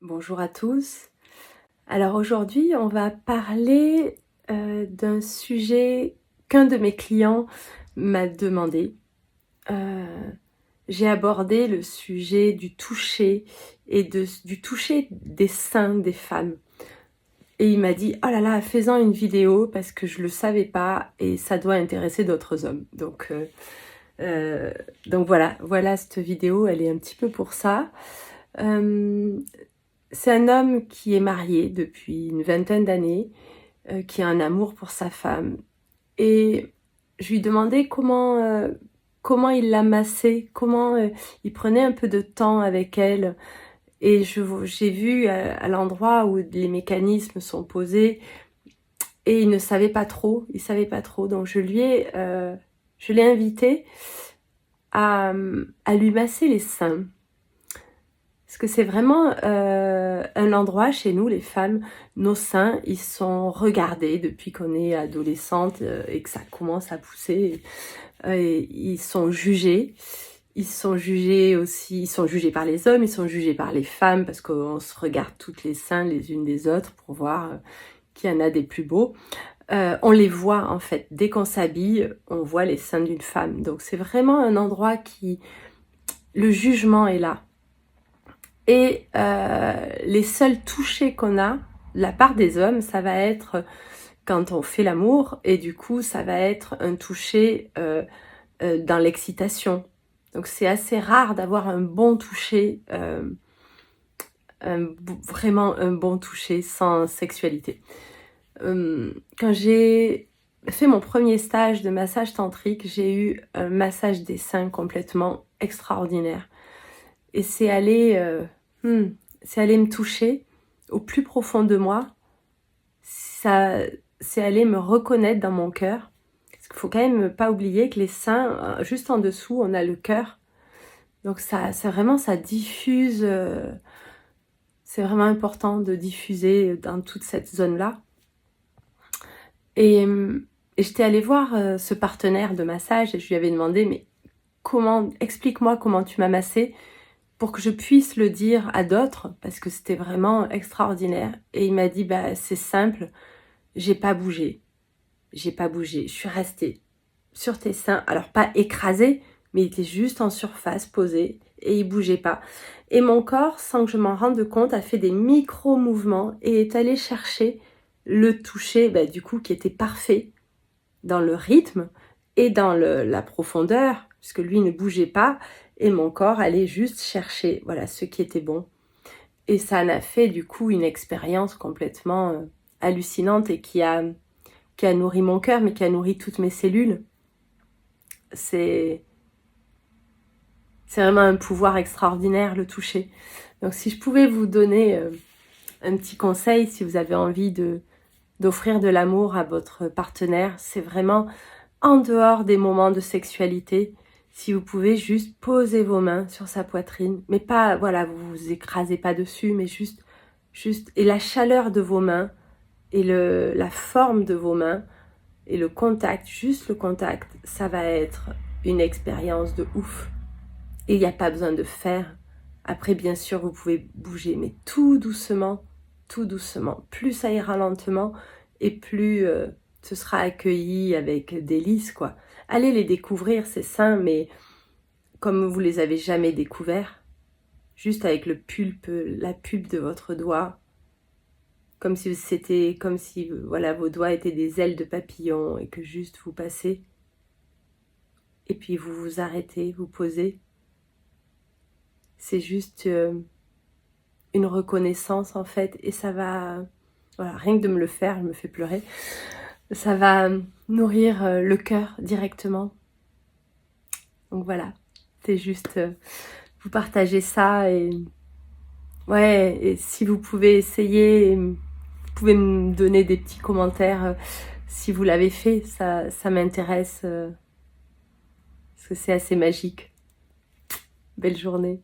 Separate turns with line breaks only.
Bonjour à tous. Alors aujourd'hui, on va parler d'un sujet qu'un de mes clients m'a demandé. Euh, j'ai abordé le sujet du toucher et du toucher des seins des femmes. Et il m'a dit, oh là là, fais-en une vidéo parce que je ne le savais pas et ça doit intéresser d'autres hommes. Donc voilà cette vidéo, elle est un petit peu pour ça. C'est un homme qui est marié depuis une vingtaine d'années, qui a un amour pour sa femme. Et je lui demandais comment il la massait, comment il prenait un peu de temps avec elle. Et j'ai vu à l'endroit où les mécanismes sont posés, et il ne savait pas trop, Donc je l'ai invité à lui masser les seins. Parce que c'est vraiment un endroit chez nous, les femmes, nos seins, ils sont regardés depuis qu'on est adolescente et que ça commence à pousser. Et ils sont jugés. Ils sont jugés aussi, ils sont jugés par les hommes, ils sont jugés par les femmes parce qu'on se regarde toutes les seins les unes des autres pour voir qui en a des plus beaux. On les voit en fait, dès qu'on s'habille, on voit les seins d'une femme. Donc c'est vraiment un endroit le jugement est là. Et les seuls touchés qu'on a, de la part des hommes, ça va être quand on fait l'amour, et du coup, ça va être un toucher dans l'excitation. Donc c'est assez rare d'avoir un bon toucher, vraiment un bon toucher sans sexualité. Quand j'ai fait mon premier stage de massage tantrique, j'ai eu un massage des seins complètement extraordinaire. Et c'est allé me toucher au plus profond de moi. C'est allé me reconnaître dans mon cœur. Parce qu'il faut quand même pas oublier que les seins, juste en dessous, on a le cœur. Donc ça diffuse. C'est vraiment important de diffuser dans toute cette zone-là. Et j'étais allée voir ce partenaire de massage et je lui avais demandé, mais explique-moi comment tu m'as massé pour que je puisse le dire à d'autres, parce que c'était vraiment extraordinaire. Et il m'a dit, c'est simple, j'ai pas bougé, je suis restée sur tes seins, alors pas écrasée, mais il était juste en surface, posé, et il bougeait pas. Et mon corps, sans que je m'en rende compte, a fait des micro-mouvements et est allé chercher le toucher, du coup, qui était parfait dans le rythme et dans la profondeur, puisque lui ne bougeait pas, et mon corps allait juste chercher ce qui était bon. Et ça en a fait du coup une expérience complètement hallucinante et qui a nourri mon cœur, mais qui a nourri toutes mes cellules. C'est vraiment un pouvoir extraordinaire, le toucher. Donc si je pouvais vous donner un petit conseil, si vous avez envie d'offrir de l'amour à votre partenaire, c'est vraiment en dehors des moments de sexualité, si vous pouvez juste poser vos mains sur sa poitrine, mais pas, vous vous écrasez pas dessus, mais juste, et la chaleur de vos mains, et la forme de vos mains, et le contact, juste le contact, ça va être une expérience de ouf. Et il n'y a pas besoin de faire. Après, bien sûr, vous pouvez bouger, mais tout doucement. Plus ça ira lentement, et plus ce sera accueilli avec délice, quoi. Allez les découvrir, ces seins, mais comme vous les avez jamais découverts, juste avec la pulpe de votre doigt, comme si vos doigts étaient des ailes de papillon et que juste vous passez, et puis vous vous arrêtez, vous posez. C'est juste une reconnaissance en fait, et ça va, rien que de me le faire, je me fais pleurer. Ça va nourrir le cœur directement. Donc voilà, c'est juste vous partagez ça, et si vous pouvez essayer, vous pouvez me donner des petits commentaires si vous l'avez fait, ça m'intéresse parce que c'est assez magique. Belle journée.